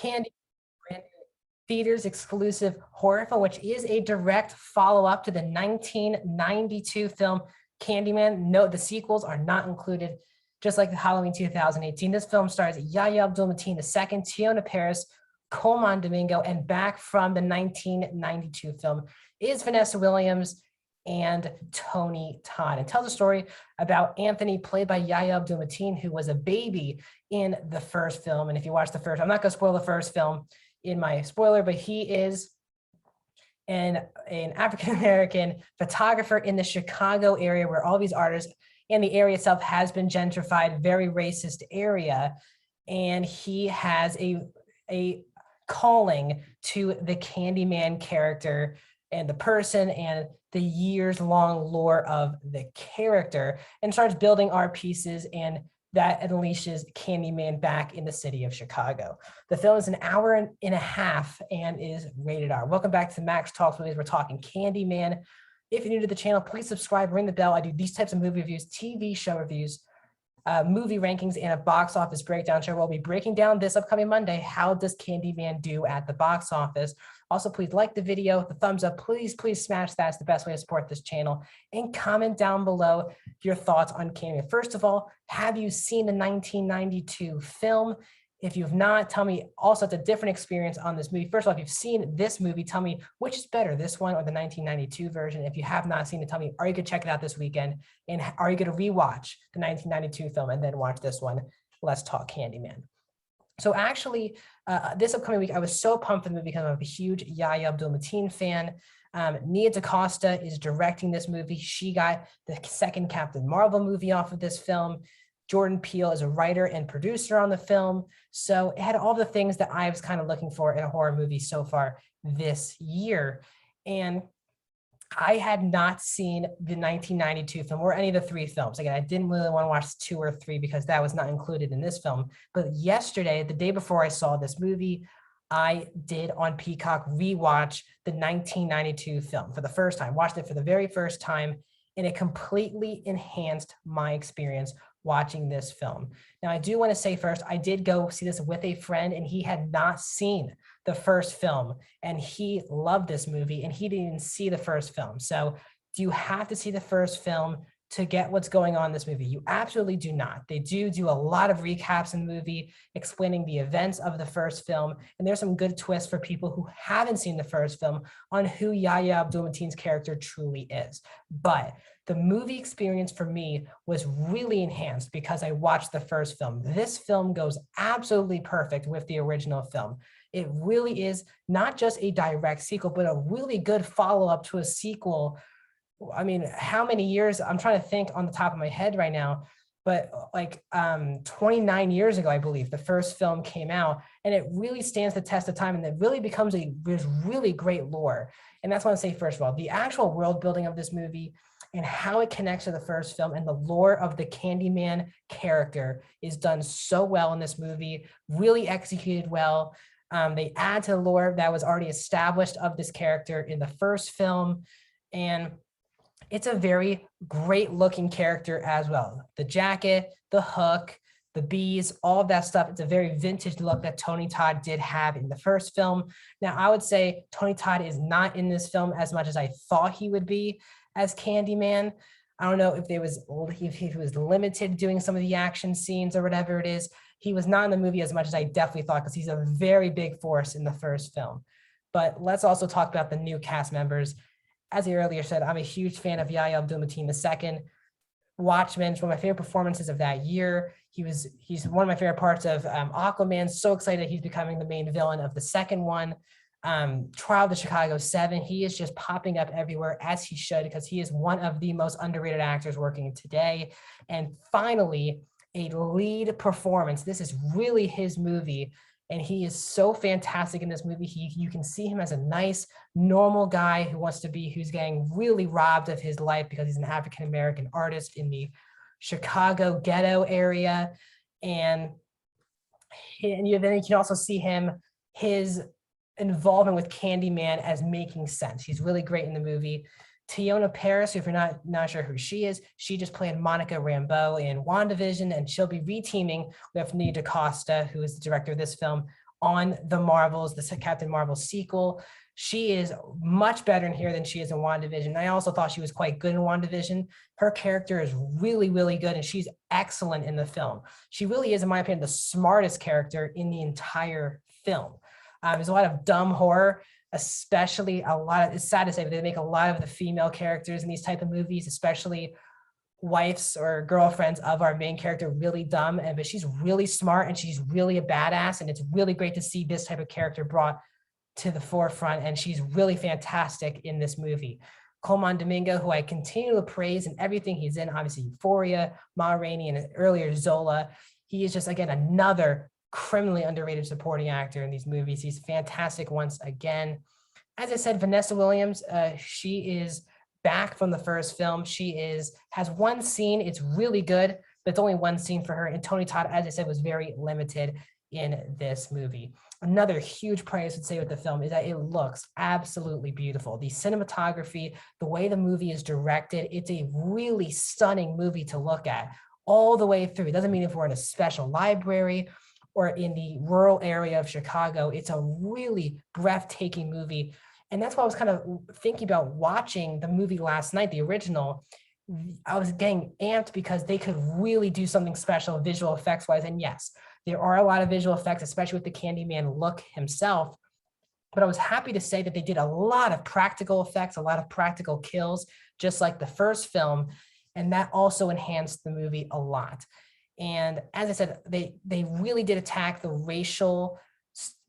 Candy, brand new theaters exclusive horror film, which is a direct follow-up to the 1992 film Candyman. No, the sequels are not included, just like the Halloween 2018. This film stars Yahya Abdul-Mateen II, Tiona Paris, Coleman Domingo, and back from the 1992 film is Vanessa Williams and Tony Todd, and tells a story about Anthony, played by Yahya Abdul-Mateen, who was a baby in the first film. And if you watch the first, I'm not going to spoil the first film in my spoiler, but he is an African-American photographer in the Chicago area, where all these artists, and the area itself has been gentrified, very racist area. And he has a calling to the Candyman character and the person and the years-long lore of the character, and starts building art pieces, and that unleashes Candyman back in the city of Chicago. The film is an hour and a half and is rated R. Welcome back to Max Talks Movies. We're talking Candyman. If you're new to the channel, please subscribe, ring the bell. I do these types of movie reviews, TV show reviews, movie rankings, and a box office breakdown show. We'll be breaking down this upcoming Monday. How does Candyman do at the box office? Also, please like the video, the thumbs up. Please smash that. It's the best way to support this channel. And comment down below your thoughts on Candyman. First of all, have you seen the 1992 film? If you've not, tell me. Also, it's a different experience on this movie. First of all, if you've seen this movie, tell me which is better, this one or the 1992 version. If you have not seen it, tell me, are you going to check it out this weekend? And are you going to rewatch the 1992 film and then watch this one? Let's talk Candyman. So actually, this upcoming week, I was so pumped for the movie because I'm a huge Yahya Abdul-Mateen fan. Nia DaCosta is directing this movie. She got the second Captain Marvel movie off of this film. Jordan Peele is a writer and producer on the film. So it had all the things that I was kind of looking for in a horror movie so far this year. And I had not seen the 1992 film or any of the three films. Again, I didn't really want to watch 2 or 3 because that was not included in this film. But yesterday, the day before I saw this movie, I did on Peacock rewatch the 1992 film for the first time, watched it for the very first time, and it completely enhanced my experience watching this film. Now, I do want to say first, I did go see this with a friend, and he had not seen the first film, and he loved this movie, and he didn't even see the first film. So do you have to see the first film to get what's going on in this movie? You absolutely do not. They do a lot of recaps in the movie, explaining the events of the first film, and there's some good twists for people who haven't seen the first film on who Yahya Abdul-Mateen's character truly is. But the movie experience for me was really enhanced because I watched the first film. This film goes absolutely perfect with the original film. It really is not just a direct sequel, but a really good follow-up to a sequel. I mean, how many years? I'm trying to think on the top of my head right now, but like 29 years ago, I believe, the first film came out, and it really stands the test of time, and it really becomes there's really great lore. And that's what I want to say, first of all, the actual world building of this movie and how it connects to the first film and the lore of the Candyman character is done so well in this movie, really executed well. They add to the lore that was already established of this character in the first film, and it's a very great looking character as well. The jacket, the hook, the bees, all of that stuff. It's a very vintage look that Tony Todd did have in the first film. Now, I would say Tony Todd is not in this film as much as I thought he would be as Candyman. I don't know if he was limited doing some of the action scenes or whatever it is. He was not in the movie as much as I definitely thought, because he's a very big force in the first film. But let's also talk about the new cast members. As I earlier said, I'm a huge fan of Yahya Abdul-Mateen II. Watchmen is one of my favorite performances of that year. He's one of my favorite parts of Aquaman. So excited he's becoming the main villain of the second one. Trial of the Chicago 7. He is just popping up everywhere, as he should, because he is one of the most underrated actors working today. And finally, a lead performance. This is really his movie, and he is so fantastic in this movie. You can see him as a nice, normal guy who's getting really robbed of his life because he's an African-American artist in the Chicago ghetto area. And then you can also see his involvement with Candyman as making sense. He's really great in the movie. Tiona Paris, if you're not sure who she is, she just played Monica Rambeau in WandaVision, and she'll be reteaming with Nia DaCosta, who is the director of this film, on the Marvels, the Captain Marvel sequel. She is much better in here than she is in WandaVision. I also thought she was quite good in WandaVision. Her character is really, really good, and she's excellent in the film. She really is, in my opinion, the smartest character in the entire film. There's a lot of dumb horror, especially a lot of, it's sad to say, but they make a lot of the female characters in these type of movies, especially wives or girlfriends of our main character, really dumb. But she's really smart and she's really a badass. And it's really great to see this type of character brought to the forefront. And she's really fantastic in this movie. Coleman Domingo, who I continue to praise in everything he's in, obviously Euphoria, Ma Rainey, and earlier Zola. He is just, again, another criminally underrated supporting actor in these movies. He's fantastic once again. As I said, Vanessa Williams, she is back from the first film. She has one scene. It's really good, but it's only one scene for her. And Tony Todd, as I said, was very limited in this movie. Another huge praise I would say with the film is that it looks absolutely beautiful. The cinematography, the way the movie is directed, it's a really stunning movie to look at all the way through. It doesn't mean if we're in a special library or in the rural area of Chicago, it's a really breathtaking movie. And that's why I was kind of thinking about watching the movie last night, the original. I was getting amped because they could really do something special visual effects wise. And yes, there are a lot of visual effects, especially with the Candyman look himself. But I was happy to say that they did a lot of practical effects, a lot of practical kills, just like the first film. And that also enhanced the movie a lot. And as I said, they really did attack the racial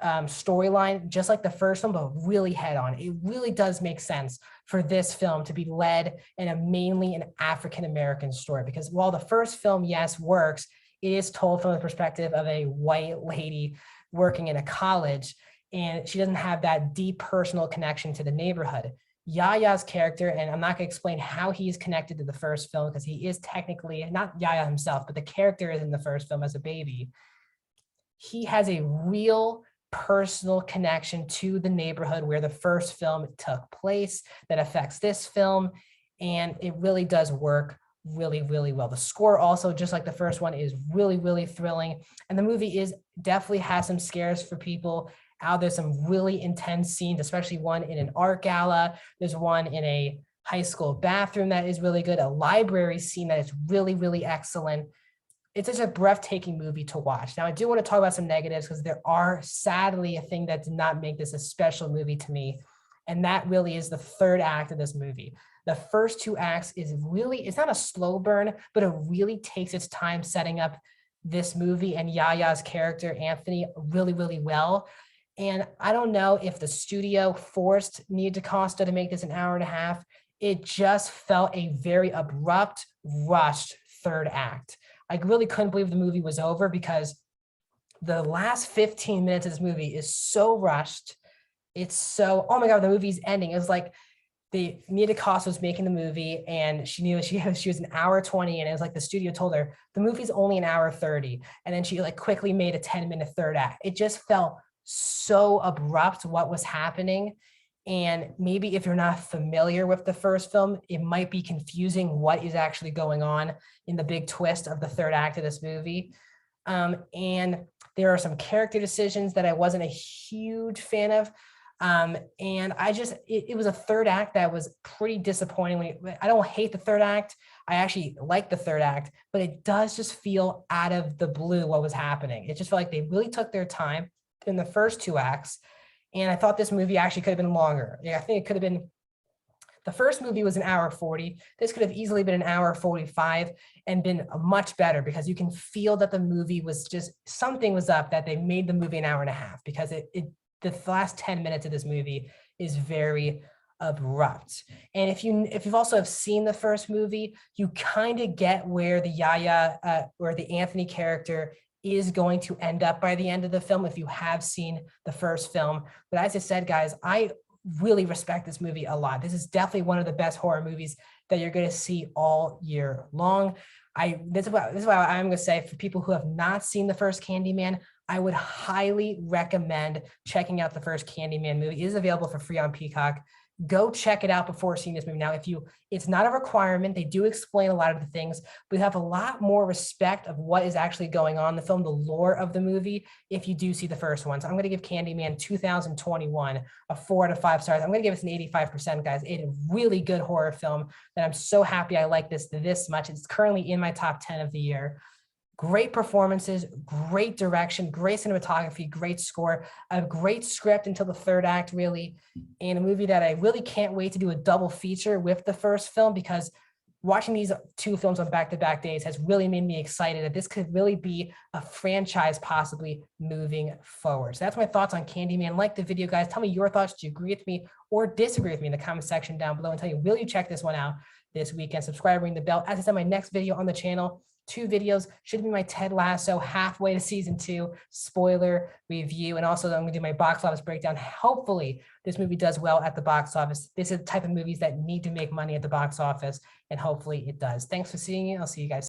storyline, just like the first one, but really head on. It really does make sense for this film to be led in a mainly an African-American story, because while the first film, yes, works, it is told from the perspective of a white lady working in a college, and she doesn't have that deep personal connection to the neighborhood. Yaya's character, and I'm not going to explain how he's connected to the first film because he is technically not Yaya himself, but the character is in the first film as a baby. He has a real personal connection to the neighborhood where the first film took place that affects this film. And it really does work really, really well. The score also, just like the first one, is really, really thrilling. And the movie definitely has some scares for people. There's some really intense scenes, especially one in an art gala. There's one in a high school bathroom that is really good. A library scene that is really, really excellent. It's just a breathtaking movie to watch. Now, I do want to talk about some negatives because there are sadly a thing that did not make this a special movie to me. And that really is the third act of this movie. The first two acts it's not a slow burn, but it really takes its time setting up this movie and Yaya's character, Anthony, really, really well. And I don't know if the studio forced Nia DaCosta to make this an hour and a half. It just felt a very abrupt, rushed third act. I really couldn't believe the movie was over because the last 15 minutes of this movie is so rushed. It's so, oh my God, the movie's ending. It was like Nia DaCosta was making the movie and she knew she was an hour 20, and it was like the studio told her the movie's only an hour 30. And then she like quickly made a 10-minute third act. It just felt so abrupt what was happening. And maybe if you're not familiar with the first film, it might be confusing what is actually going on in the big twist of the third act of this movie. And there are some character decisions that I wasn't a huge fan of. And it was a third act that was pretty disappointing. I don't hate the third act. I actually like the third act, but it does just feel out of the blue what was happening. It just felt like they really took their time in the first two acts. And I thought this movie actually could have been longer. I think it could have been, the first movie was an hour 40. This could have easily been an hour 45 and been much better because you can feel that the movie was just, something was up, that they made the movie an hour and a half, because the last 10 minutes of this movie is very abrupt. And if you've also have seen the first movie, you kind of get where the Yaya or the Anthony character is going to end up by the end of the film if you have seen the first film. But as I said, guys, I really respect this movie a lot. This is definitely one of the best horror movies that you're going to see all year long. This is why I'm going to say, for people who have not seen the first Candyman, I would highly recommend checking out the first Candyman movie. It is available for free on Peacock. go check it out before seeing this movie. Now, it's not a requirement. They do explain a lot of the things, but you have a lot more respect of what is actually going on in the film, the lore of the movie, if you do see the first one. So I'm going to give Candyman 2021 a 4 out of 5 stars. I'm going to give it an 85%, guys. It's a really good horror film that I'm so happy I like this much. It's currently in my top 10 of the year. Great performances, great direction, great cinematography, great score, a great script until the third act, really, and a movie that I really can't wait to do a double feature with the first film, because watching these two films on back-to-back days has really made me excited that this could really be a franchise possibly moving forward. So that's my thoughts on Candyman. Like the video, guys. Tell me your thoughts. Do you agree with me or disagree with me in the comment section down below, and tell you, will you check this one out this weekend? Subscribe, ring the bell. As I said, my next video on the channel, 2 videos, should be my Ted Lasso halfway to season 2 spoiler review. And also I'm gonna do my box office breakdown. Hopefully this movie does well at the box office. This is the type of movies that need to make money at the box office, and hopefully it does. Thanks for seeing it. I'll see you guys.